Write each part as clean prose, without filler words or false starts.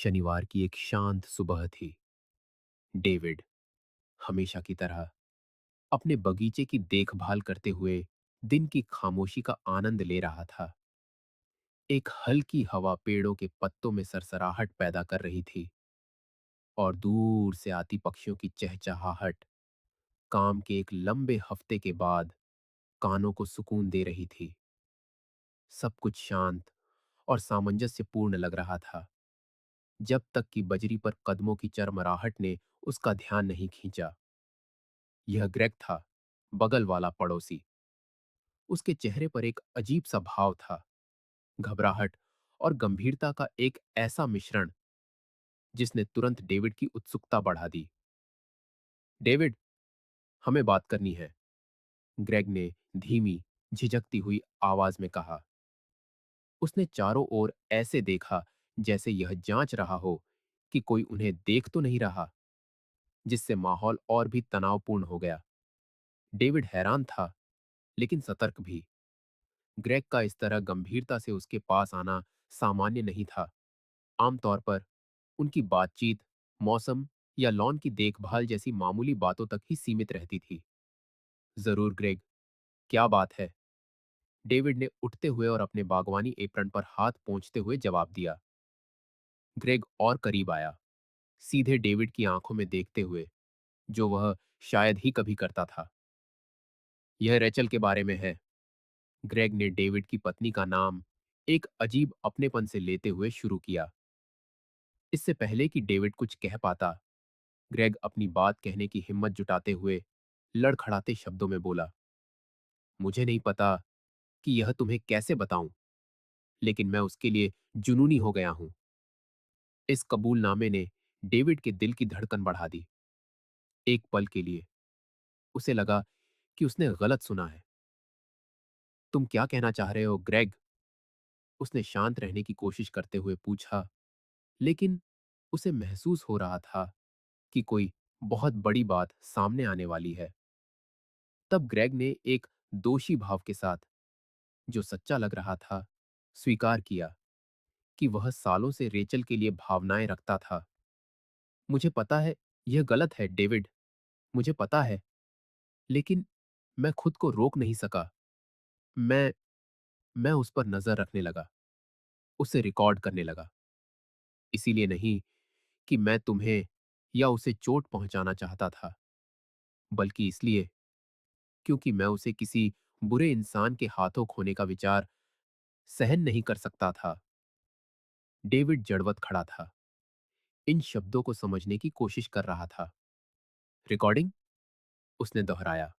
शनिवार की एक शांत सुबह थी। डेविड हमेशा की तरह अपने बगीचे की देखभाल करते हुए दिन की खामोशी का आनंद ले रहा था। एक हल्की हवा पेड़ों के पत्तों में सरसराहट पैदा कर रही थी और दूर से आती पक्षियों की चहचहाहट काम के एक लंबे हफ्ते के बाद कानों को सुकून दे रही थी। सब कुछ शांत और सामंजस्यपूर्ण लग रहा था जब तक कि बजरी पर कदमों की चरमराहट ने उसका ध्यान नहीं खींचा। यह ग्रेग था, बगल वाला पड़ोसी। उसके चेहरे पर एक अजीब सा भाव था, घबराहट और गंभीरता का एक ऐसा मिश्रण जिसने तुरंत डेविड की उत्सुकता बढ़ा दी। डेविड, हमें बात करनी है, ग्रेग ने धीमी, झिझकती हुई आवाज में कहा। उसने चारों ओर ऐसे देखा जैसे यह जांच रहा हो कि कोई उन्हें देख तो नहीं रहा, जिससे माहौल और भी तनावपूर्ण हो गया। डेविड हैरान था, लेकिन सतर्क भी। ग्रेग का इस तरह गंभीरता से उसके पास आना सामान्य नहीं था। आमतौर पर उनकी बातचीत मौसम या लॉन की देखभाल जैसी मामूली बातों तक ही सीमित रहती थी। जरूर ग्रेग, क्या बात है? डेविड ने उठते हुए और अपने बागवानी एप्रन पर हाथ पोंछते हुए जवाब दिया। ग्रेग और करीब आया, सीधे डेविड की आंखों में देखते हुए, जो वह शायद ही कभी करता था। यह रेचल के बारे में है। ग्रेग ने डेविड की पत्नी का नाम एक अजीब अपनेपन से लेते हुए शुरू किया। इससे पहले कि डेविड कुछ कह पाता, ग्रेग अपनी बात कहने की हिम्मत जुटाते हुए लड़खड़ाते शब्दों में बोला। मुझे नहीं पता कि यह तुम्हें कैसे बताऊं, लेकिन मैं उसके लिए जुनूनी हो गया हूं। इस कबूलनामे ने डेविड के दिल की धड़कन बढ़ा दी। एक पल के लिए उसे लगा कि उसने गलत सुना है। तुम क्या कहना चाह रहे हो, ग्रेग? उसने शांत रहने की कोशिश करते हुए पूछा, लेकिन उसे महसूस हो रहा था कि कोई बहुत बड़ी बात सामने आने वाली है। तब ग्रेग ने एक दोषी भाव के साथ, जो सच्चा लग रहा था, स्वीकार किया कि वह सालों से रेचल के लिए भावनाएं रखता था। मुझे पता है, यह गलत है डेविड, मुझे पता है, लेकिन मैं खुद को रोक नहीं सका। मैं मैं उस पर नजर रखने लगा, उसे रिकॉर्ड करने लगा। इसीलिए नहीं कि मैं तुम्हें या उसे चोट पहुंचाना चाहता था, बल्कि इसलिए क्योंकि मैं उसे किसी बुरे इंसान के हाथों खोने का विचार सहन नहीं कर सकता था। डेविड जड़वत खड़ा था, इन शब्दों को समझने की कोशिश कर रहा था। रिकॉर्डिंग? उसने दोहराया।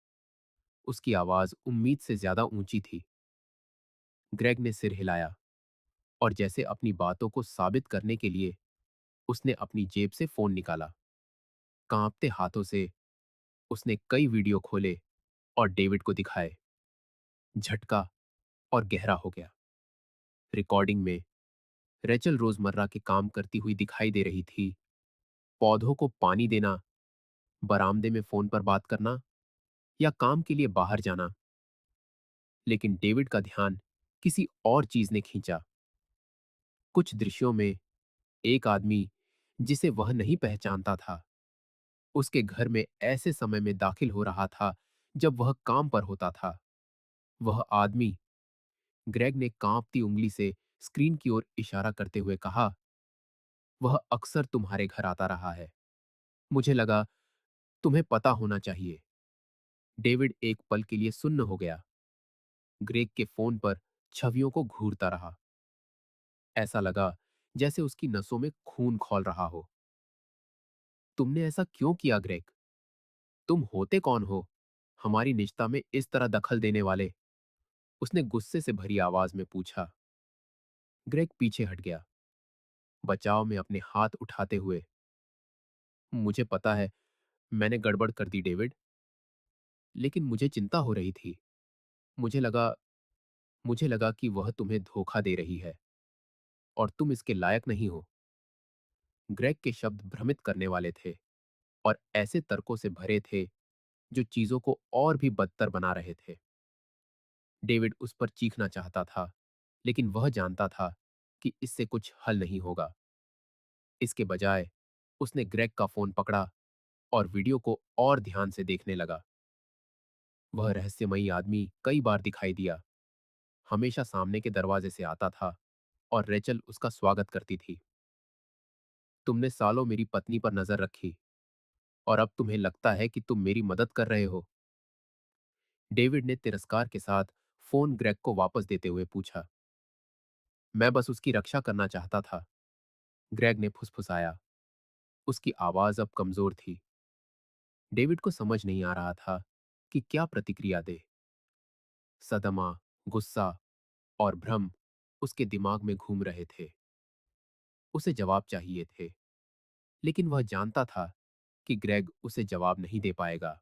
उसकी आवाज उम्मीद से ज्यादा ऊंची थी। ग्रेग ने सिर हिलाया और जैसे अपनी बातों को साबित करने के लिए उसने अपनी जेब से फोन निकाला। कांपते हाथों से उसने कई वीडियो खोले और डेविड को दिखाए। झटका और गहरा हो गया। रिकॉर्डिंग में रेचल रोजमर्रा के काम करती हुई दिखाई दे रही थी। पौधों को पानी देना, बरामदे में फोन पर बात करना या काम के लिए बाहर जाना। लेकिन डेविड का ध्यान किसी और चीज ने खींचा। कुछ दृश्यों में एक आदमी जिसे वह नहीं पहचानता था, उसके घर में ऐसे समय में दाखिल हो रहा था जब वह काम पर होता था। वह आदमी, ग्रेग ने कांपती उंगली से स्क्रीन की ओर इशारा करते हुए कहा, वह अक्सर तुम्हारे घर आता रहा है। मुझे लगा तुम्हें पता होना चाहिए। डेविड एक पल के लिए सुन्न हो गया। ग्रेग के फोन पर छवियों को घूरता रहा। ऐसा लगा जैसे उसकी नसों में खून खौल रहा हो। तुमने ऐसा क्यों किया ग्रेग? तुम होते कौन हो हमारी निजता में इस तरह दखल देने वाले? उसने गुस्से से भरी आवाज में पूछा। ग्रेग पीछे हट गया, बचाव में अपने हाथ उठाते हुए। मुझे पता है, मैंने गड़बड़ कर दी डेविड, लेकिन मुझे चिंता हो रही थी। मुझे लगा मुझे लगा कि वह तुम्हें धोखा दे रही है और तुम इसके लायक नहीं हो। ग्रेग के शब्द भ्रमित करने वाले थे और ऐसे तर्कों से भरे थे जो चीजों को और भी बदतर बना रहे थे। डेविड उस पर चीखना चाहता था, लेकिन वह जानता था कि इससे कुछ हल नहीं होगा। इसके बजाय उसने ग्रेग का फोन पकड़ा और वीडियो को और ध्यान से देखने लगा। वह रहस्यमयी आदमी कई बार दिखाई दिया, हमेशा सामने के दरवाजे से आता था और रेचल उसका स्वागत करती थी। तुमने सालों मेरी पत्नी पर नजर रखी और अब तुम्हें लगता है कि तुम मेरी मदद कर रहे हो? डेविड ने तिरस्कार के साथ फोन ग्रेग को वापस देते हुए पूछा। मैं बस उसकी रक्षा करना चाहता था, ग्रेग ने फुसफुसाया। उसकी आवाज अब कमजोर थी। डेविड को समझ नहीं आ रहा था कि क्या प्रतिक्रिया दे। सदमा, गुस्सा और भ्रम उसके दिमाग में घूम रहे थे। उसे जवाब चाहिए थे, लेकिन वह जानता था कि ग्रेग उसे जवाब नहीं दे पाएगा।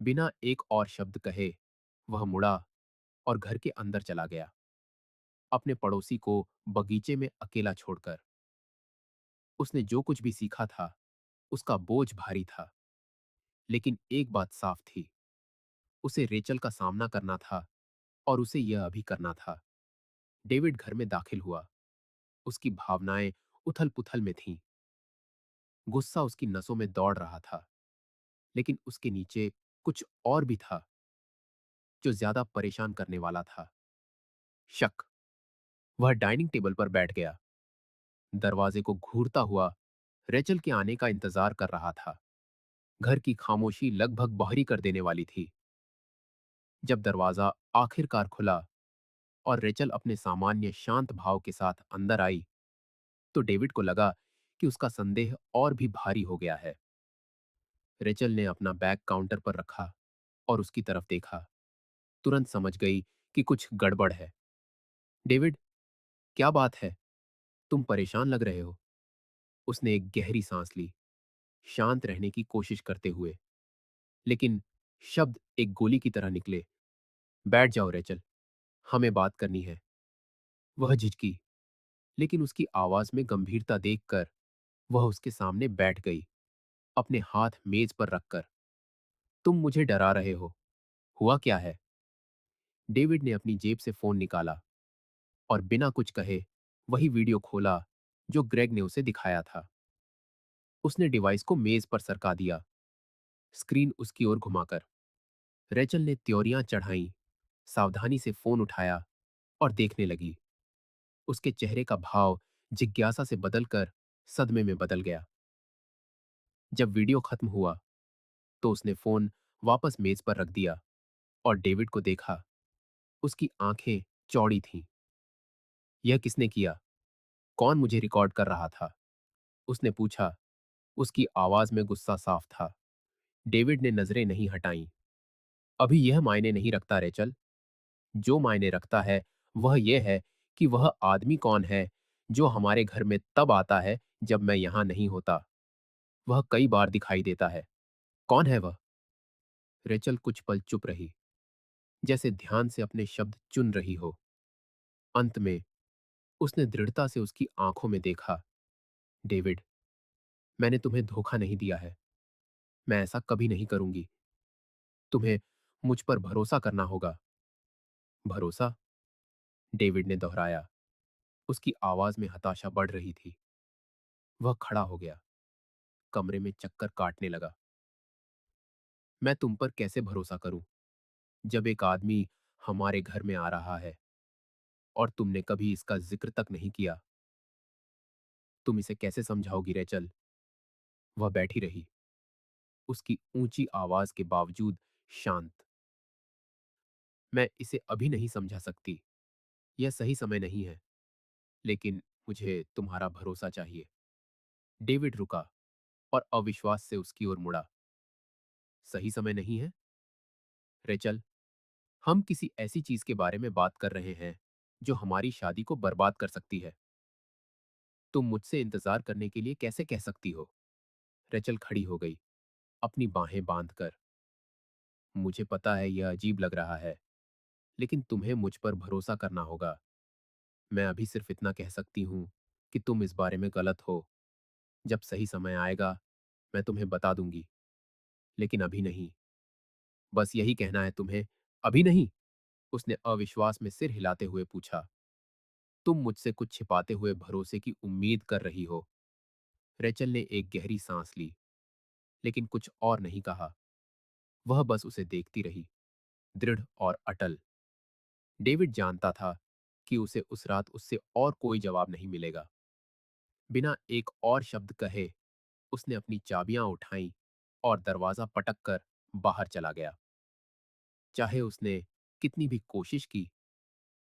बिना एक और शब्द कहे वह मुड़ा और घर के अंदर चला गया, अपने पड़ोसी को बगीचे में अकेला छोड़कर। उसने जो कुछ भी सीखा था उसका बोझ भारी था, लेकिन एक बात साफ थी, उसे रेचल का सामना करना था और उसे यह अभी करना था। डेविड घर में दाखिल हुआ। उसकी भावनाएं उथल-पुथल में थीं। गुस्सा उसकी नसों में दौड़ रहा था, लेकिन उसके नीचे कुछ और भी था जो ज्यादा परेशान करने वाला था। शक। वह डाइनिंग टेबल पर बैठ गया, दरवाजे को घूरता हुआ रेचल के आने का इंतजार कर रहा था। घर की खामोशी लगभग बाहरी कर देने वाली थी। जब दरवाजा आखिरकार खुला और रेचल अपने सामान्य शांत भाव के साथ अंदर आई, तो डेविड को लगा कि उसका संदेह और भी भारी हो गया है। रेचल ने अपना बैग काउंटर पर रखा और उसकी तरफ देखा। तुरंत समझ गई कि कुछ गड़बड़ है। डेविड, क्या बात है? तुम परेशान लग रहे हो। उसने एक गहरी सांस ली, शांत रहने की कोशिश करते हुए, लेकिन शब्द एक गोली की तरह निकले। बैठ जाओ रेचल, हमें बात करनी है। वह झिझकी, लेकिन उसकी आवाज में गंभीरता देखकर वह उसके सामने बैठ गई, अपने हाथ मेज पर रखकर। तुम मुझे डरा रहे हो। हुआ क्या है? डेविड ने अपनी जेब से फोन निकाला और बिना कुछ कहे वही वीडियो खोला जो ग्रेग ने उसे दिखाया था। उसने डिवाइस को मेज पर सरका दिया, स्क्रीन उसकी ओर घुमाकर। रेचल ने त्योरियां चढ़ाई, सावधानी से फोन उठाया और देखने लगी। उसके चेहरे का भाव जिज्ञासा से बदलकर सदमे में बदल गया। जब वीडियो खत्म हुआ तो उसने फोन वापस मेज पर रख दिया और डेविड को देखा। उसकी आंखें चौड़ी थीं। यह किसने किया? कौन मुझे रिकॉर्ड कर रहा था? उसने पूछा। उसकी आवाज में गुस्सा साफ था। डेविड ने नजरें नहीं हटाईं। अभी यह मायने नहीं रखता रेचल। जो मायने रखता है वह यह है कि वह आदमी कौन है जो हमारे घर में तब आता है जब मैं यहां नहीं होता। वह कई बार दिखाई देता है। कौन है वह? रेचल कुछ पल चुप रही, जैसे ध्यान से अपने शब्द चुन रही हो। अंत में उसने दृढ़ता से उसकी आंखों में देखा। डेविड, मैंने तुम्हें धोखा नहीं दिया है। मैं ऐसा कभी नहीं करूंगी। तुम्हें मुझ पर भरोसा करना होगा। भरोसा? डेविड ने दोहराया। उसकी आवाज में हताशा बढ़ रही थी। वह खड़ा हो गया, कमरे में चक्कर काटने लगा। मैं तुम पर कैसे भरोसा करूं जब एक आदमी हमारे घर में आ रहा है और तुमने कभी इसका जिक्र तक नहीं किया? तुम इसे कैसे समझाओगी रेचल? वह बैठी रही, उसकी ऊंची आवाज के बावजूद शांत। मैं इसे अभी नहीं समझा सकती, यह सही समय नहीं है, लेकिन मुझे तुम्हारा भरोसा चाहिए। डेविड रुका और अविश्वास से उसकी ओर मुड़ा। सही समय नहीं है? रेचल, हम किसी ऐसी चीज के बारे में बात कर रहे हैं जो हमारी शादी को बर्बाद कर सकती है। तुम मुझसे इंतजार करने के लिए कैसे कह सकती हो? रेचल खड़ी हो गई, अपनी बाहें बांधकर। मुझे पता है यह अजीब लग रहा है, लेकिन तुम्हें मुझ पर भरोसा करना होगा। मैं अभी सिर्फ इतना कह सकती हूं कि तुम इस बारे में गलत हो। जब सही समय आएगा मैं तुम्हें बता दूंगी, लेकिन अभी नहीं। बस यही कहना है तुम्हें? अभी नहीं? उसने अविश्वास में सिर हिलाते हुए पूछा। तुम मुझसे कुछ छिपाते हुए भरोसे की उम्मीद कर रही हो। रेचल ने एक गहरी सांस ली, लेकिन कुछ और नहीं कहा। वह बस उसे देखती रही, दृढ़ और अटल। डेविड जानता था कि उसे उस रात उससे और कोई जवाब नहीं मिलेगा। बिना एक और शब्द कहे उसने अपनी चाबियां उठाईं और दरवाजा पटक कर बाहर चला गया। चाहे उसने कितनी भी कोशिश की,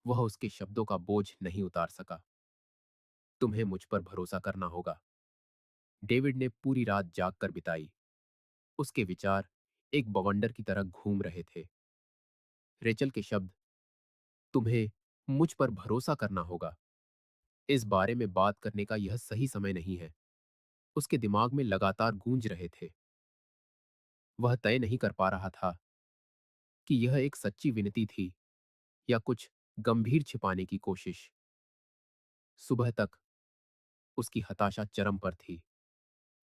वह उसके शब्दों का बोझ नहीं उतार सका। तुम्हें मुझ पर भरोसा करना होगा। डेविड ने पूरी रात जाग कर बिताई। उसके विचार एक बवंडर की तरह घूम रहे थे। रेचल के शब्द, तुम्हें मुझ पर भरोसा करना होगा, इस बारे में बात करने का यह सही समय नहीं है, उसके दिमाग में लगातार गूंज रहे थे। वह तय नहीं कर पा रहा था कि यह एक सच्ची विनती थी या कुछ गंभीर छिपाने की कोशिश। सुबह तक उसकी हताशा चरम पर थी।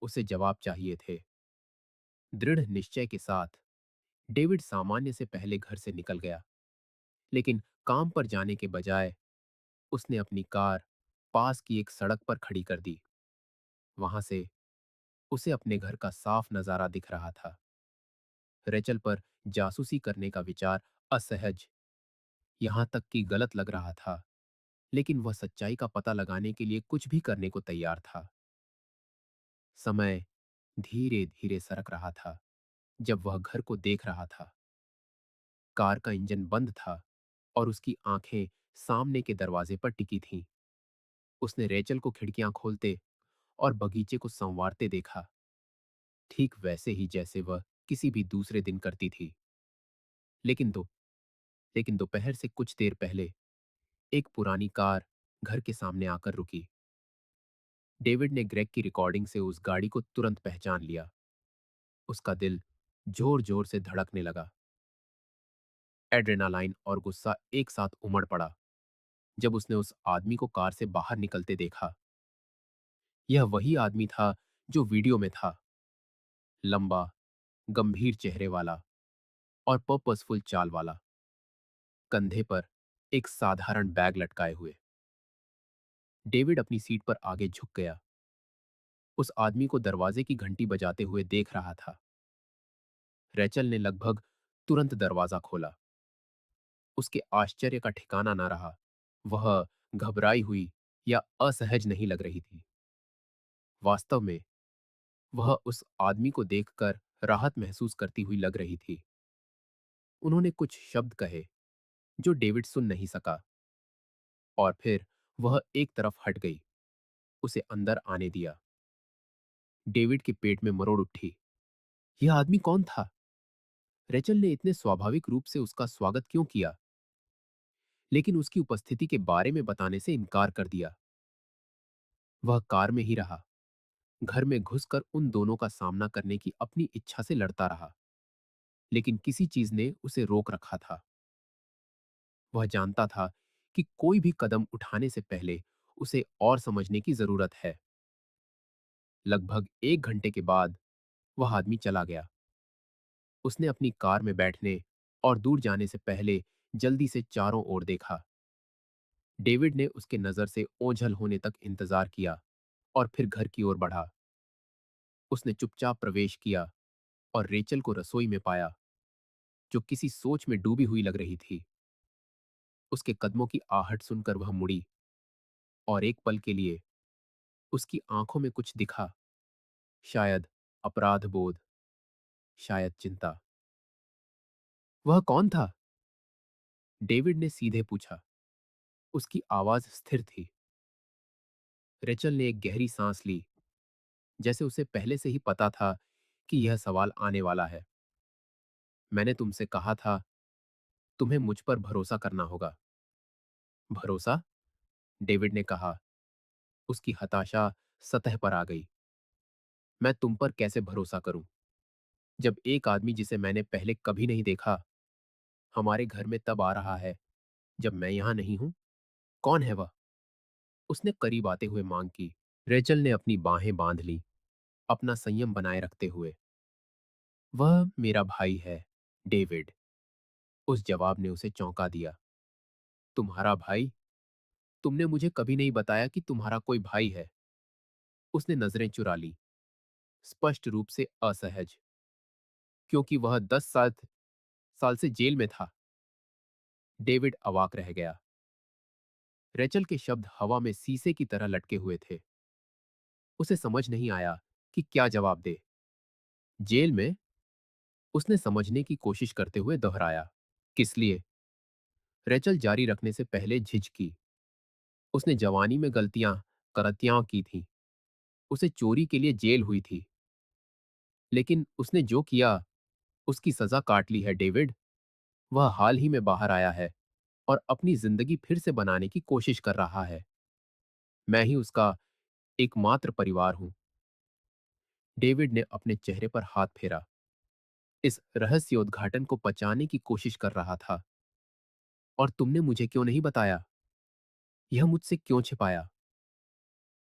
उसे जवाब चाहिए थे। दृढ़ निश्चय के साथ डेविड सामान्य से पहले घर से निकल गया, लेकिन काम पर जाने के बजाय उसने अपनी कार पास की एक सड़क पर खड़ी कर दी। वहां से उसे अपने घर का साफ नजारा दिख रहा था। रेचल पर जासूसी करने का विचार असहज, यहां तक कि गलत लग रहा था, लेकिन वह सच्चाई का पता लगाने के लिए कुछ भी करने को तैयार था। समय धीरे धीरे सरक रहा था। जब वह घर को देख रहा था, कार का इंजन बंद था और उसकी आंखें सामने के दरवाजे पर टिकी थीं। उसने रेचल को खिड़कियां खोलते और बगीचे को संवारते देखा, ठीक वैसे ही जैसे वह किसी भी दूसरे दिन करती थी। लेकिन दो लेकिन दोपहर से कुछ देर पहले एक पुरानी कार घर के सामने आकर रुकी। डेविड ने ग्रेग की रिकॉर्डिंग से उस गाड़ी को तुरंत पहचान लिया। उसका दिल जोर जोर से धड़कने लगा। एड्रेनालाइन और गुस्सा एक साथ उमड़ पड़ा जब उसने उस आदमी को कार से बाहर निकलते देखा। यह वही आदमी था जो वीडियो में था, लंबा, गंभीर चेहरे वाला और पर्पसफुल चाल वाला, कंधे पर एक साधारण बैग लटकाए हुए। डेविड अपनी सीट पर आगे झुक गया, उस आदमी को दरवाजे की घंटी बजाते हुए देख रहा था। रेचल ने लगभग तुरंत दरवाजा खोला। उसके आश्चर्य का ठिकाना न रहा। वह घबराई हुई या असहज नहीं लग रही थी। वास्तव में वह उस आदमी को देखकर राहत महसूस करती हुई लग रही थी। उन्होंने कुछ शब्द कहे जो डेविड सुन नहीं सका, और फिर वह एक तरफ हट गई, उसे अंदर आने दिया। डेविड के पेट में मरोड़ उठी। यह आदमी कौन था? रेचल ने इतने स्वाभाविक रूप से उसका स्वागत क्यों किया, लेकिन उसकी उपस्थिति के बारे में बताने से इनकार कर दिया। वह कार में ही रहा, घर में घुसकर उन दोनों का सामना करने की अपनी इच्छा से लड़ता रहा, लेकिन किसी चीज ने उसे रोक रखा था। वह जानता था कि कोई भी कदम उठाने से पहले उसे और समझने की जरूरत है। लगभग 1 घंटे के बाद वह आदमी चला गया। उसने अपनी कार में बैठने और दूर जाने से पहले जल्दी से चारों ओर देखा। डेविड ने उसके नजर से ओझल होने तक इंतजार किया और फिर घर की ओर बढ़ा। उसने चुपचाप प्रवेश किया और रेचल को रसोई में पाया, जो किसी सोच में डूबी हुई लग रही थी। उसके कदमों की आहट सुनकर वह मुड़ी, और एक पल के लिए उसकी आंखों में कुछ दिखा, शायद अपराध बोध, शायद चिंता। वह कौन था? डेविड ने सीधे पूछा। उसकी आवाज स्थिर थी। रेचल ने एक गहरी सांस ली, जैसे उसे पहले से ही पता था कि यह सवाल आने वाला है। मैंने तुमसे कहा था, तुम्हें मुझ पर भरोसा करना होगा। भरोसा? डेविड ने कहा। उसकी हताशा सतह पर आ गई। मैं तुम पर कैसे भरोसा करूं, जब एक आदमी जिसे मैंने पहले कभी नहीं देखा हमारे घर में तब आ रहा है जब मैं यहां नहीं हूं? कौन है वह? उसने करीब आते हुए मांग की। रेचल ने अपनी बाहें बांध ली, अपना संयम बनाए रखते हुए। वह मेरा भाई है, डेविड। उस जवाब ने उसे चौंका दिया। तुम्हारा भाई? तुमने मुझे कभी नहीं बताया कि तुम्हारा कोई भाई है। उसने नजरें चुरा ली, स्पष्ट रूप से असहज, क्योंकि वह 10 साल से जेल में था। डेविड अवाक रह गया। रेचल के शब्द हवा में सीसे की तरह लटके हुए थे। उसे समझ नहीं आया कि क्या जवाब दे। जेल में? उसने समझने की कोशिश करते हुए दोहराया। किस लिए? रेचल जारी रखने से पहले झिझकी। उसने जवानी में गलतियां करतियां की थी। उसे चोरी के लिए जेल हुई थी। लेकिन उसने जो किया, उसकी सजा काट ली है डेविड। वह हाल ही में बाहर आया है और अपनी जिंदगी फिर से बनाने की कोशिश कर रहा है। मैं ही उसका एकमात्र परिवार हूं। डेविड ने अपने चेहरे पर हाथ फेरा। इस रहस्योद्घाटन को पचाने की कोशिश कर रहा था। और तुमने मुझे क्यों नहीं बताया? यह मुझसे क्यों छिपाया?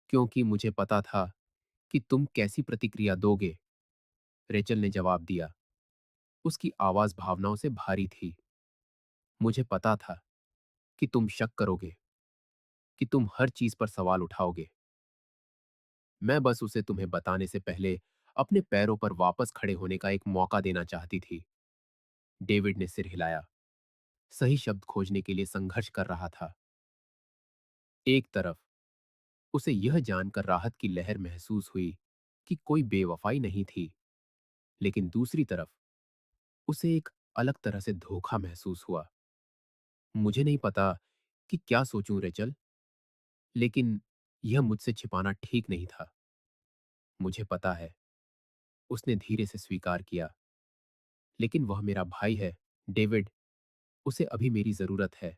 क्योंकि मुझे पता था कि तुम कैसी प्रतिक्रिया दोगे, रेचल ने जवाब दिया। उसकी आवाज भावनाओं से भारी थी। मुझे पता था कि तुम शक करोगे, कि तुम हर चीज पर सवाल उठाओगे। मैं बस उसे तुम्हें बताने से पहले अपने पैरों पर वापस खड़े होने का एक मौका देना चाहती थी। डेविड ने सिर हिलाया, सही शब्द खोजने के लिए संघर्ष कर रहा था। एक तरफ उसे यह जानकर राहत की लहर महसूस हुई कि कोई बेवफाई नहीं थी, लेकिन दूसरी तरफ उसे एक अलग तरह से धोखा महसूस हुआ। मुझे नहीं पता कि क्या सोचूं रेचल, लेकिन यह मुझसे छिपाना ठीक नहीं था। मुझे पता है, उसने धीरे से स्वीकार किया। लेकिन वह मेरा भाई है, डेविड। उसे अभी मेरी जरूरत है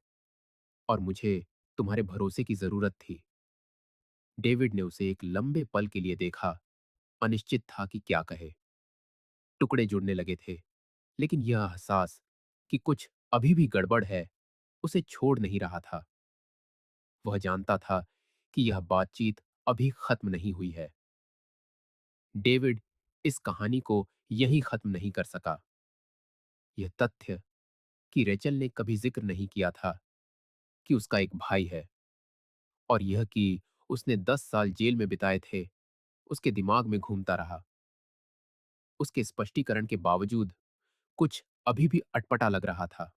और मुझे तुम्हारे भरोसे की जरूरत थी। डेविड ने उसे एक लंबे पल के लिए देखा, अनिश्चित था कि क्या कहे। टुकड़े जुड़ने लगे थे, लेकिन यह एहसास कि कुछ अभी भी गड़बड़ है उसे छोड़ नहीं रहा था। वह जानता था कि यह बातचीत अभी खत्म नहीं हुई है। डेविड इस कहानी को यहीं खत्म नहीं कर सका। यह तथ्य कि रेचल ने कभी जिक्र नहीं किया था कि उसका एक भाई है, और यह कि उसने 10 साल जेल में बिताए थे, उसके दिमाग में घूमता रहा। उसके स्पष्टीकरण के बावजूद कुछ अभी भी अटपटा लग रहा था।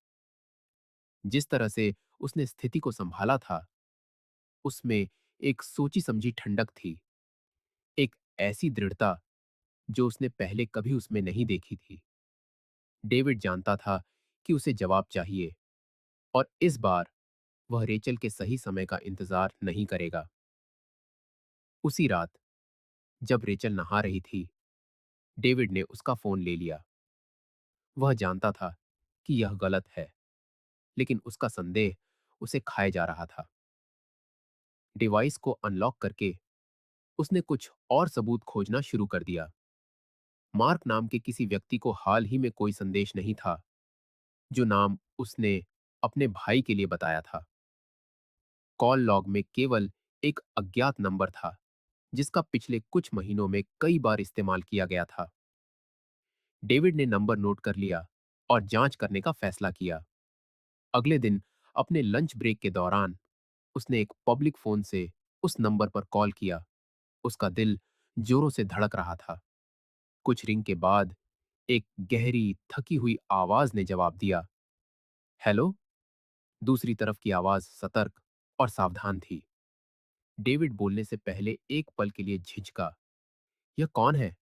जिस तरह से उसने स्थिति को संभाला था, उसमें एक सोची समझी ठंडक थी, एक ऐसी दृढ़ता जो उसने पहले कभी उसमें नहीं देखी थी। डेविड जानता था कि उसे जवाब चाहिए, और इस बार वह रेचल के सही समय का इंतजार नहीं करेगा। उसी रात जब रेचल नहा रही थी, डेविड ने उसका फोन ले लिया। वह जानता था कि यह गलत है, लेकिन उसका संदेह उसे खाए जा रहा था। डिवाइस को अनलॉक करके उसने कुछ और सबूत खोजना शुरू कर दिया। मार्क नाम के किसी व्यक्ति को हाल ही में कोई संदेश नहीं था, जो नाम उसने अपने भाई के लिए बताया था। कॉल लॉग में केवल एक अज्ञात नंबर था, जिसका पिछले कुछ महीनों में कई बार इस्तेमाल किया गया था। डेविड ने नंबर नोट कर लिया और जांच करने का फैसला किया। अगले दिन अपने लंच ब्रेक के दौरान उसने एक पब्लिक फोन से उस नंबर पर कॉल किया। उसका दिल जोरों से धड़क रहा था। कुछ रिंग के बाद एक गहरी, थकी हुई आवाज ने जवाब दिया, हेलो। दूसरी तरफ की आवाज सतर्क और सावधान थी। डेविड बोलने से पहले एक पल के लिए झिझका। यह कौन है?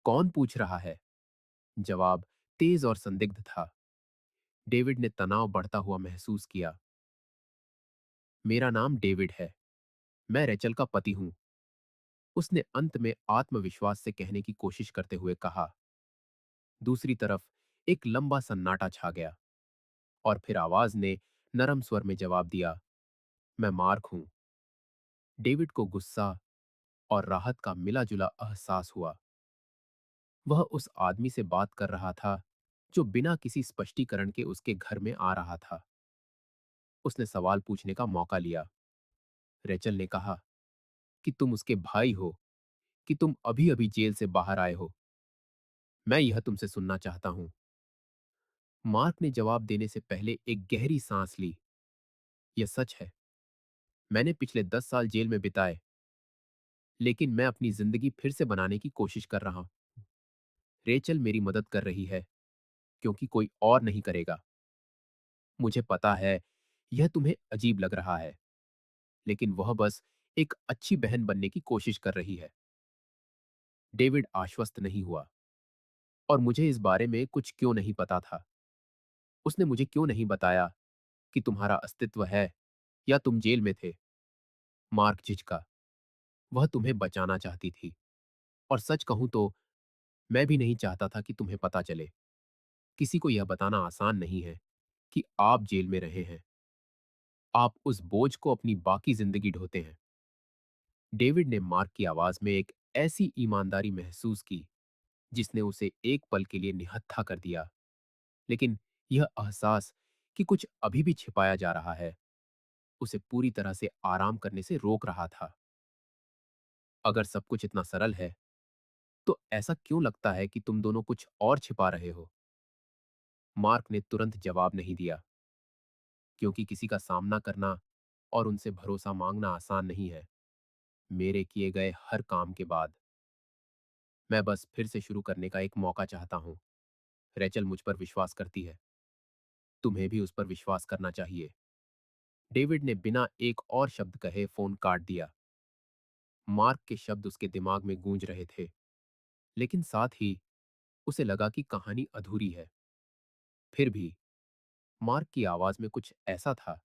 कौन पूछ रहा है? जवाब तेज और संदिग्ध था। डेविड ने तनाव बढ़ता हुआ महसूस किया। मेरा नाम डेविड है। मैं रेचल का पति हूं, उसने अंत में आत्मविश्वास से कहने की कोशिश करते हुए कहा। दूसरी तरफ एक लंबा सन्नाटा छा गया, और फिर आवाज ने नरम स्वर में जवाब दिया, मैं मार्क हूं। डेविड को गुस्सा और राहत का मिला जुला एहसास हुआ। वह उस आदमी से बात कर रहा था जो बिना किसी स्पष्टीकरण के उसके घर में आ रहा था। उसने सवाल पूछने का मौका लिया। रेचल ने कहा कि तुम उसके भाई हो, कि तुम अभी अभी जेल से बाहर आए हो। मैं यह तुमसे सुनना चाहता हूं। मार्क ने जवाब देने से पहले एक गहरी सांस ली। यह सच है, मैंने पिछले 10 साल जेल में बिताए, लेकिन मैं अपनी जिंदगी फिर से बनाने की कोशिश कर रहा हूं। रेचल मेरी मदद कर रही है, क्योंकि कोई और नहीं करेगा। मुझे पता है यह तुम्हें अजीब लग रहा है, लेकिन वह बस एक अच्छी बहन बनने की कोशिश कर रही है। डेविड आश्वस्त नहीं हुआ, और मुझे इस बारे में कुछ क्यों नहीं पता था। उसने मुझे क्यों नहीं बताया कि तुम्हारा अस्तित्व है या तुम जेल में थे। मार्क झिझका। वह तुम्हें बचाना चाहती थी, और सच कहूं तो मैं भी नहीं चाहता था कि तुम्हें पता चले। किसी को यह बताना आसान नहीं है कि आप जेल में रहे हैं। आप उस बोझ को अपनी बाकी जिंदगी ढोते हैं। डेविड ने मार्क की आवाज में एक ऐसी ईमानदारी महसूस की जिसने उसे एक पल के लिए निहत्था कर दिया। लेकिन यह एहसास कि कुछ अभी भी छिपाया जा रहा है, उसे पूरी तरह से आराम करने से रोक रहा था। अगर सब कुछ इतना सरल है, तो ऐसा क्यों लगता है कि तुम दोनों कुछ और छिपा रहे हो? मार्क ने तुरंत जवाब नहीं दिया, क्योंकि किसी का सामना करना और उनसे भरोसा मांगना आसान नहीं है। मेरे किए गए हर काम के बाद मैं बस फिर से शुरू करने का एक मौका चाहता हूं। रेचल मुझ पर विश्वास करती है, तुम्हें भी उस पर विश्वास करना चाहिए। डेविड ने बिना एक और शब्द कहे फोन काट दिया। मार्क के शब्द उसके दिमाग में गूंज रहे थे, लेकिन साथ ही उसे लगा कि कहानी अधूरी है। फिर भी मार्क की आवाज में कुछ ऐसा था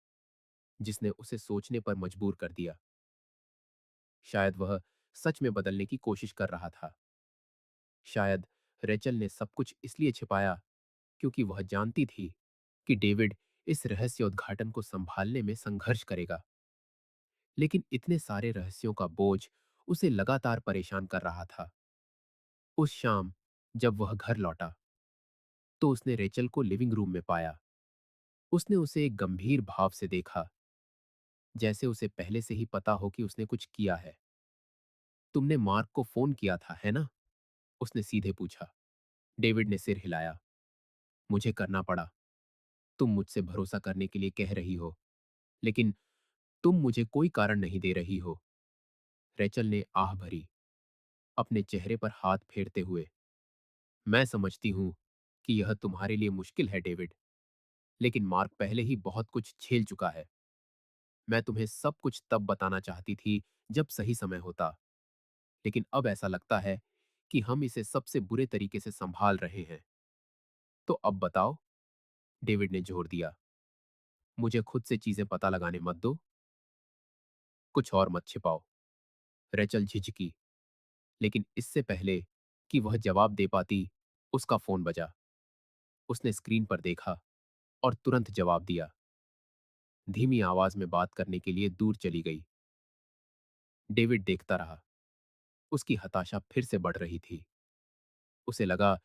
जिसने उसे सोचने पर मजबूर कर दिया। शायद वह सच में बदलने की कोशिश कर रहा था। शायद रेचल ने सब कुछ इसलिए छिपाया क्योंकि वह जानती थी कि डेविड इस रहस्य उद्घाटन को संभालने में संघर्ष करेगा। लेकिन इतने सारे रहस्यों का बोझ उसे लगातार परेशान कर रहा था। उस शाम जब वह घर लौटा, तो उसने रेचल को लिविंग रूम में पाया। उसने उसे एक गंभीर भाव से देखा, जैसे उसे पहले से ही पता हो कि उसने कुछ किया है। तुमने मार्क को फोन किया था, है ना? उसने सीधे पूछा। डेविड ने सिर हिलाया। मुझे करना पड़ा। तुम मुझसे भरोसा करने के लिए कह रही हो, लेकिन तुम मुझे कोई कारण नहीं दे रही हो। रेचल ने आह भरी, अपने चेहरे पर हाथ फेरते हुए। मैं समझती हूं कि यह तुम्हारे लिए मुश्किल है, डेविड, लेकिन मार्क पहले ही बहुत कुछ झेल चुका है। मैं तुम्हें सब कुछ तब बताना चाहती थी जब सही समय होता, लेकिन अब ऐसा लगता है कि हम इसे सबसे बुरे तरीके से संभाल रहे हैं। तो अब बताओ, डेविड ने जोर दिया। मुझे खुद से चीजें पता लगाने मत दो, कुछ और मत छिपाओ। रेचल झिझकी, लेकिन इससे पहले कि वह जवाब दे पाती, उसका फोन बजा। उसने स्क्रीन पर देखा और तुरंत जवाब दिया। धीमी आवाज में बात करने के लिए दूर चली गई। डेविड देखता रहा। उसकी हताशा फिर से बढ़ रही थी। उसे लगा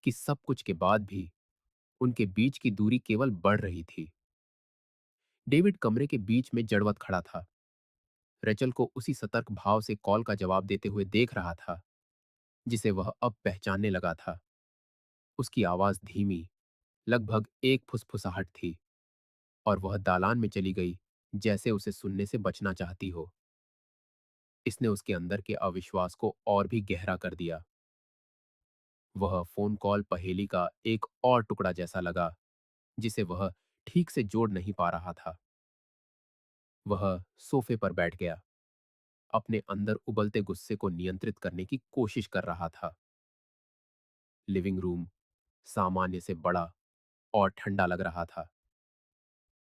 कि सब कुछ के बाद भी उनके बीच की दूरी केवल बढ़ रही थी। डेविड कमरे के बीच में जड़वत खड़ा था। रेचल को उसी सतर्क भाव से कॉल का जवाब देते हुए देख रहा था जिसे वह अब पहचानने लगा था। उसकी आवाज धीमी, लगभग एक फुसफुसाहट थी, और वह दालान में चली गई, जैसे उसे सुनने से बचना चाहती हो। इसने उसके अंदर के अविश्वास को और भी गहरा कर दिया। वह फोन कॉल पहेली का एक और टुकड़ा जैसा लगा जिसे वह ठीक से जोड़ नहीं पा रहा था। वह सोफे पर बैठ गया, अपने अंदर उबलते गुस्से को नियंत्रित करने की कोशिश कर रहा था। लिविंग रूम सामान्य से बड़ा और ठंडा लग रहा था,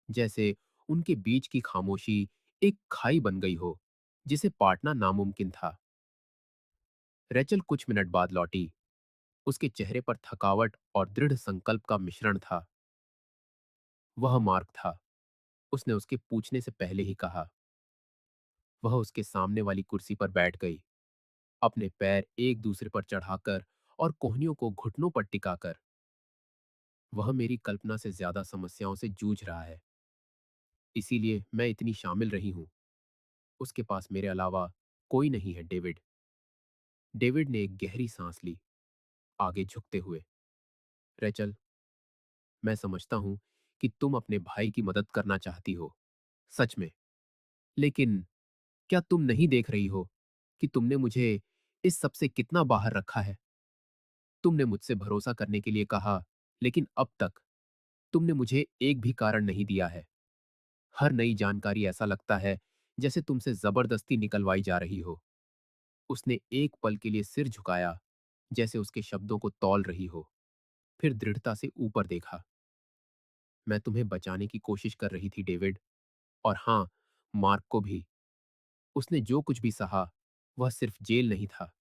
जैसे उनके बीच की खामोशी एक खाई बन गई हो जिसे पाटना नामुमकिन था। रेचल कुछ मिनट बाद लौटी। उसके चेहरे पर थकावट और दृढ़ संकल्प का मिश्रण था। वह मार्क था, उसने उसके पूछने से पहले ही कहा। वह उसके सामने वाली कुर्सी पर बैठ गई, अपने पैर एक दूसरे पर चढ़ाकर और कोहनियों को घुटनों पर टिकाकर। वह मेरी कल्पना से ज्यादा समस्याओं से जूझ रहा है, इसीलिए मैं इतनी शामिल रही हूं। उसके पास मेरे अलावा कोई नहीं है, डेविड। डेविड ने एक गहरी सांस ली, आगे झुकते हुए। रेचल, मैं समझता हूं कि तुम अपने भाई की मदद करना चाहती हो, सच में। लेकिन क्या तुम नहीं देख रही हो कि तुमने मुझे इस सब से कितना बाहर रखा है? तुमने मुझसे भरोसा करने के लिए कहा, लेकिन अब तक तुमने मुझे एक भी कारण नहीं दिया है। हर नई जानकारी ऐसा लगता है जैसे तुमसे जबरदस्ती निकलवाई जा रही हो। उसने एक पल के लिए सिर झुकाया, जैसे उसके शब्दों को तौल रही हो, फिर दृढ़ता से ऊपर देखा। मैं तुम्हें बचाने की कोशिश कर रही थी, डेविड। और हाँ, मार्क को भी। उसने जो कुछ भी सहा, वह सिर्फ जेल नहीं था,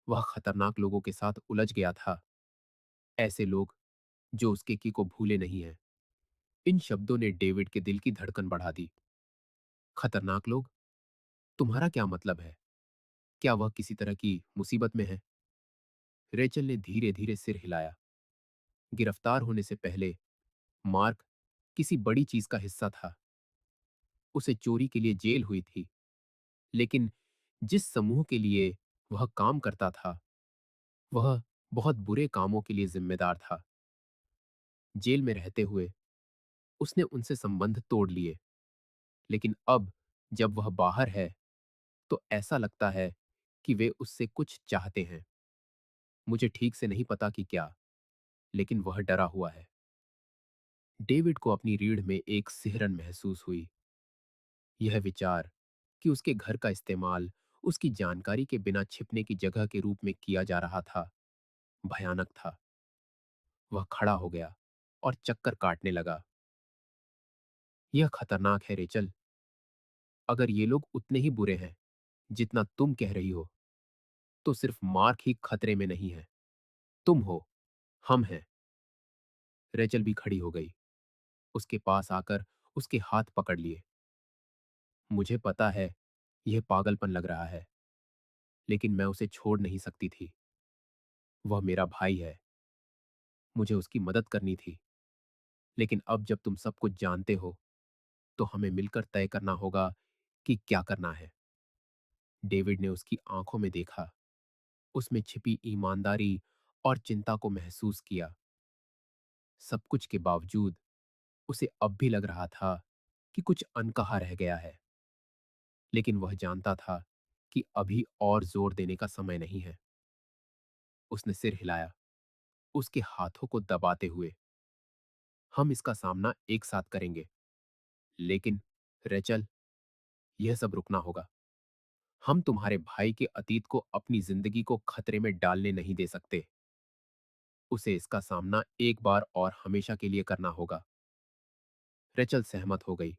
वह खतरनाक लोगों के साथ उलझ गया था। ऐसे लोग जो उसके की को भूले नहीं हैं। इन शब्दों ने डेविड के दिल की धड़कन बढ़ा दी। खतरनाक लोग? तुम्हारा क्या मतलब है? क्या वह किसी तरह की मुसीबत में है? रेचल ने धीरे धीरे सिर हिलाया। गिरफ्तार होने से पहले मार्क किसी बड़ी चीज का हिस्सा था। उसे चोरी के लिए जेल हुई थी, लेकिन जिस समूह के लिए वह काम करता था, वह बहुत बुरे कामों के लिए जिम्मेदार था। जेल में रहते हुए उसने उनसे संबंध तोड़ लिए, लेकिन अब जब वह बाहर है, तो ऐसा लगता है कि वे उससे कुछ चाहते हैं। मुझे ठीक से नहीं पता कि क्या, लेकिन वह डरा हुआ है। डेविड को अपनी रीढ़ में एक सिहरन महसूस हुई। यह विचार कि उसके घर का इस्तेमाल उसकी जानकारी के बिना छिपने की जगह के रूप में किया जा रहा था, भयानक था। वह खड़ा हो गया और चक्कर काटने लगा। यह खतरनाक है, रेचल। अगर ये लोग उतने ही बुरे हैं जितना तुम कह रही हो, तो सिर्फ मार्क ही खतरे में नहीं है। तुम हो, हम हैं। रेचल भी खड़ी हो गई, उसके पास आकर उसके हाथ पकड़ लिए। मुझे पता है यह पागलपन लग रहा है, लेकिन मैं उसे छोड़ नहीं सकती थी। वह मेरा भाई है, मुझे उसकी मदद करनी थी। लेकिन अब जब तुम सब कुछ जानते हो, तो हमें मिलकर तय करना होगा कि क्या करना है। डेविड ने उसकी आंखों में देखा, उसमें छिपी ईमानदारी और चिंता को महसूस किया। सब कुछ के बावजूद उसे अब भी लग रहा था कि कुछ अनकहा रह गया है, लेकिन वह जानता था कि अभी और जोर देने का समय नहीं है। उसने सिर हिलाया, उसके हाथों को दबाते हुए। हम इसका सामना एक साथ करेंगे, लेकिन रेचल, यह सब रुकना होगा। हम तुम्हारे भाई के अतीत को अपनी जिंदगी को खतरे में डालने नहीं दे सकते। उसे इसका सामना एक बार और हमेशा के लिए करना होगा। रेचल सहमत हो गई,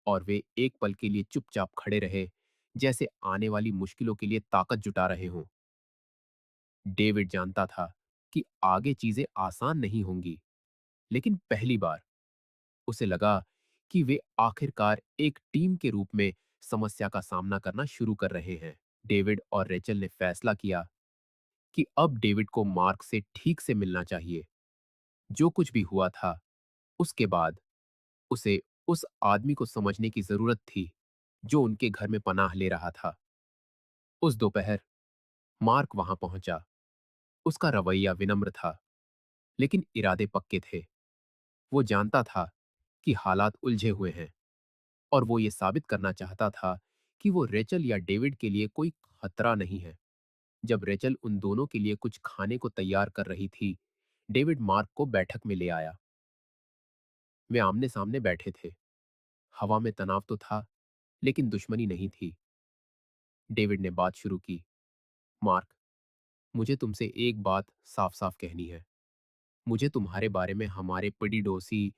और वे एक पल के लिए चुपचाप खड़े रहे, जैसे आने वाली मुश्किलों के लिए ताकत जुटा रहे हों। डेविड जानता था कि आगे चीजें आसान नहीं होंगी, लेकिन पहली बार उसे लगा कि वे आखिरकार एक टीम के रूप में समस्या का सामना करना शुरू कर रहे हैं। डेविड और रेचल ने फैसला किया कि अब डेविड को मार्क से ठीक से मिलना चाहिए। जो कुछ भी हुआ था, उसके बाद उसे उस आदमी को समझने की जरूरत थी जो उनके घर में पनाह ले रहा था। उस दोपहर मार्क वहां पहुंचा। उसका रवैया विनम्र था, लेकिन इरादे पक्के थे। वो जानता था कि हालात उलझे हुए हैं, और वो ये साबित करना चाहता था कि वो रेचल या डेविड के लिए कोई खतरा नहीं है। जब रेचल उन दोनों के लिए कुछ खाने को तैयार कर रही थी, डेविड मार्क को बैठक में ले आया। वे आमने सामने बैठे थे। हवा में तनाव तो था, लेकिन दुश्मनी नहीं थी। डेविड ने बात शुरू की। मार्क, मुझे तुमसे एक बात साफ साफ कहनी है। मुझे तुम्हारे बारे में हमारे पड़ोसी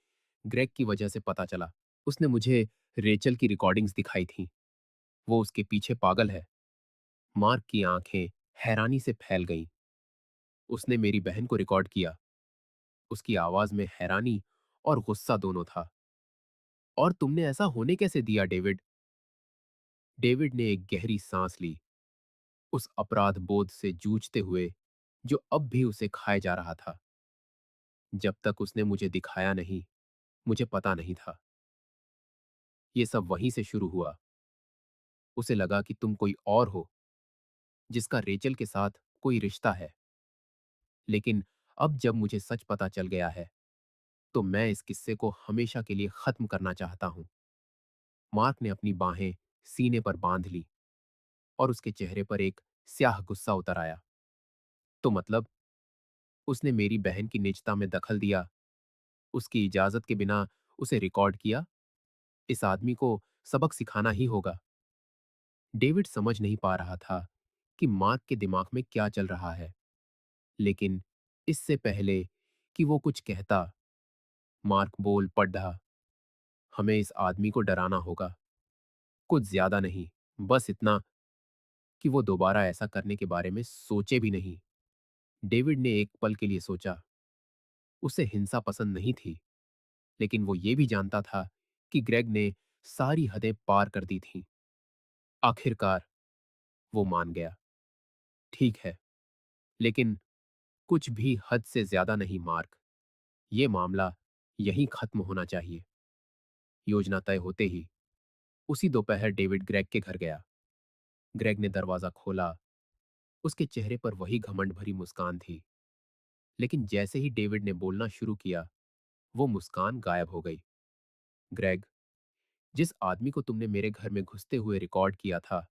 ग्रेग की वजह से पता चला। उसने मुझे रेचल की रिकॉर्डिंग्स दिखाई थी। वो उसके पीछे पागल है। मार्क की आंखें हैरानी से फैल गईं। उसने मेरी बहन को रिकॉर्ड किया। उसकी आवाज में हैरानी और गुस्सा दोनों था। और तुमने ऐसा होने कैसे दिया, डेविड? डेविड ने एक गहरी सांस ली, उस अपराध बोध से जूझते हुए जो अब भी उसे खाए जा रहा था। जब तक उसने मुझे दिखाया नहीं, मुझे पता नहीं था। ये सब वहीं से शुरू हुआ। उसे लगा कि तुम कोई और हो, जिसका रेचल के साथ कोई रिश्ता है। लेकिन अब जब मुझे सच पता चल गया है, तो मैं इस किस्से को हमेशा के लिए खत्म करना चाहता हूं। मार्क ने अपनी बाहें सीने पर बांध ली और उसके चेहरे पर एक स्याह गुस्सा उतर आया। तो मतलब उसने मेरी बहन की निजता में दखल दिया, उसकी इजाजत के बिना उसे रिकॉर्ड किया। इस आदमी को सबक सिखाना ही होगा। डेविड समझ नहीं पा रहा था कि मार्क के दिमाग में क्या चल रहा है, लेकिन इससे पहले कि वो कुछ कहता, मार्क बोल पड़ा, हमें इस आदमी को डराना होगा। कुछ ज्यादा नहीं, बस इतना कि वो दोबारा ऐसा करने के बारे में सोचे भी नहीं। डेविड ने एक पल के लिए सोचा। उसे हिंसा पसंद नहीं थी, लेकिन वो ये भी जानता था कि ग्रेग ने सारी हदें पार कर दी थीं। आखिरकार वो मान गया। ठीक है, लेकिन कुछ भी हद से ज्यादा नहीं मार्क। ये मामला यहीं खत्म होना चाहिए। योजना तय होते ही उसी दोपहर डेविड ग्रेग के घर गया। ग्रेग ने दरवाजा खोला। उसके चेहरे पर वही घमंड भरी मुस्कान थी, लेकिन जैसे ही डेविड ने बोलना शुरू किया, वो मुस्कान गायब हो गई। ग्रेग, जिस आदमी को तुमने मेरे घर में घुसते हुए रिकॉर्ड किया था,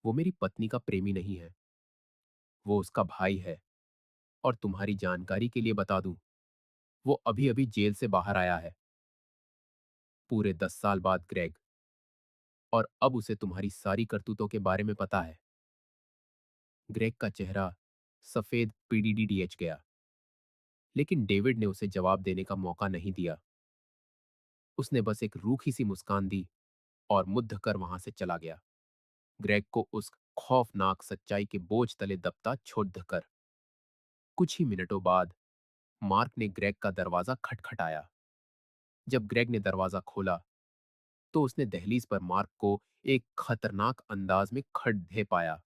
वो मेरी पत्नी का प्रेमी नहीं है। वो उसका भाई है। और तुम्हारी जानकारी के लिए बता दूं, वो अभी अभी जेल से बाहर आया है। पूरे 10 साल बाद ग्रेग। और अब उसे तुम्हारी सारी करतूतों के बारे में पता है। ग्रेग का चेहरा सफेद पीडीडीडीएच गया, लेकिन डेविड ने उसे जवाब देने का मौका नहीं दिया। उसने बस एक रूखी सी मुस्कान दी और मुद्द कर वहां से चला गया, ग्रेग को उस खौफनाक सच्चाई के बोझ तले दबता छोड़ कर। कुछ ही मिनटों बाद मार्क ने ग्रेग का दरवाजा खटखटाया। जब ग्रेग ने दरवाजा खोला, तो उसने दहलीज पर मार्क को एक खतरनाक अंदाज में खड़े पाया।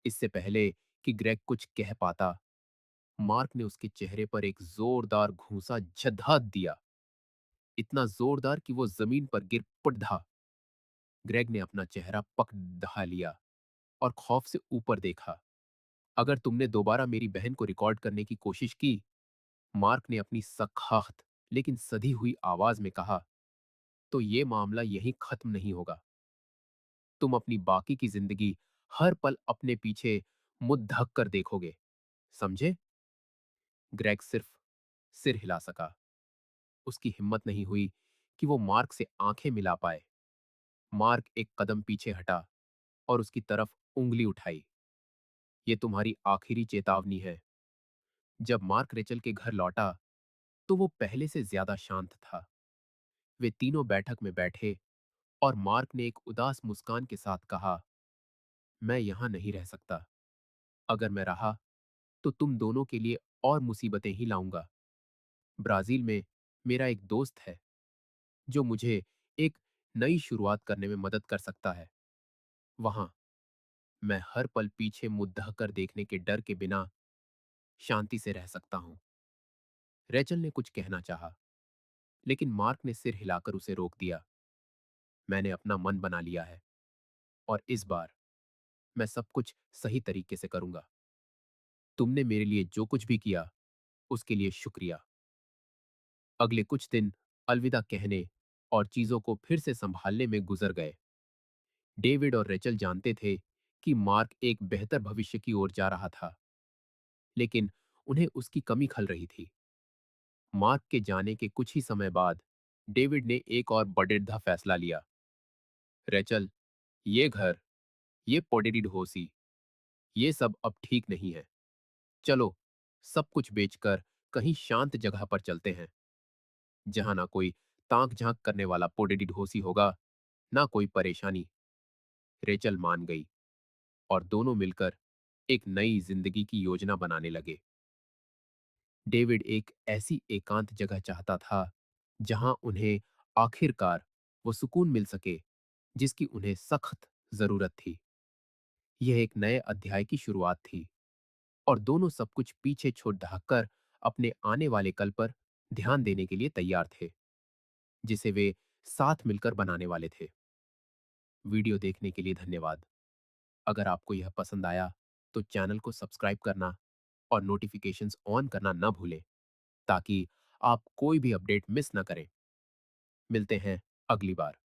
इससे पहले कि ग्रेग कुछ कह पाता, मार्क ने उसके चेहरे पर एक जोरदार घूंसा झद्दा दिया, इतना जोरदार कि वो जमीन पर गिर पड़ा। ग्रेग ने अपना चेहरा पकड़ा लिया और खौफ से ऊपर देखा। अगर तुमने दोबारा मेरी बहन को रिकॉर्ड करने की कोशिश की, मार्क ने अपनी सख्त लेकिन सधी हुई आवाज में कहा, तो ये मामला यहीं खत्म नहीं होगा। तुम अपनी बाकी की जिंदगी हर पल अपने पीछे मुंह ढक कर देखोगे। समझे? ग्रेग सिर्फ सिर हिला सका। उसकी हिम्मत नहीं हुई कि वो मार्क से आंखें मिला पाए। मार्क एक कदम पीछे हटा और उसकी तरफ उंगली उठाई। ये तुम्हारी आखिरी चेतावनी है। जब मार्क रेचल के घर लौटा, तो वो पहले से ज्यादा शांत था। वे तीनों बैठक में बैठे और मार्क ने एक उदास मुस्कान के साथ कहा, मैं यहां नहीं रह सकता। अगर मैं रहा, तो तुम दोनों के लिए और मुसीबतें ही लाऊंगा। ब्राजील में मेरा एक दोस्त है, जो मुझे एक नई शुरुआत करने में मदद कर सकता है। वहां मैं हर पल पीछे मुंह ढककर देखने के डर के बिना शांति से रह सकता हूं। रेचल ने कुछ कहना चाहा, लेकिन मार्क ने सिर हिलाकर उसे रोक दिया। मैंने अपना मन बना लिया है, और इस बार मैं सब कुछ सही तरीके से करूंगा। तुमने मेरे लिए जो कुछ भी किया, उसके लिए शुक्रिया। अगले कुछ दिन अलविदा कहने और चीजों को फिर से संभालने में गुजर गए। डेविड और रेचल जानते थे कि मार्क एक बेहतर भविष्य की ओर जा रहा था, लेकिन उन्हें उसकी कमी खल रही थी। मार्क के जाने के कुछ ही समय बाद डेविड ने एक और बड़ेढ़ा फैसला लिया। रेचल, ये घर, ये पोडेडिड होसी, ये सब अब ठीक नहीं है। चलो, सब कुछ बेचकर कहीं शांत जगह पर चलते हैं, जहां ना कोई ताक झांक करने वाला पोडेडिड होसी होगा, ना कोई परेशानी। रेचल मान गई और दोनों मिलकर एक नई जिंदगी की योजना बनाने लगे। डेविड एक ऐसी एकांत जगह चाहता था, जहां उन्हें आखिरकार वो सुकून मिल सके जिसकी उन्हें सख्त जरूरत थी। यह एक नए अध्याय की शुरुआत थी, और दोनों सब कुछ पीछे छोड़ ढककर अपने आने वाले कल पर ध्यान देने के लिए तैयार थे, जिसे वे साथ मिलकर बनाने वाले थे। वीडियो देखने के लिए धन्यवाद। अगर आपको यह पसंद आया, तो चैनल को सब्सक्राइब करना और नोटिफिकेशंस ऑन करना न भूलें, ताकि आप कोई भी अपडेट मिस न करें। मिलते हैं अगली बार।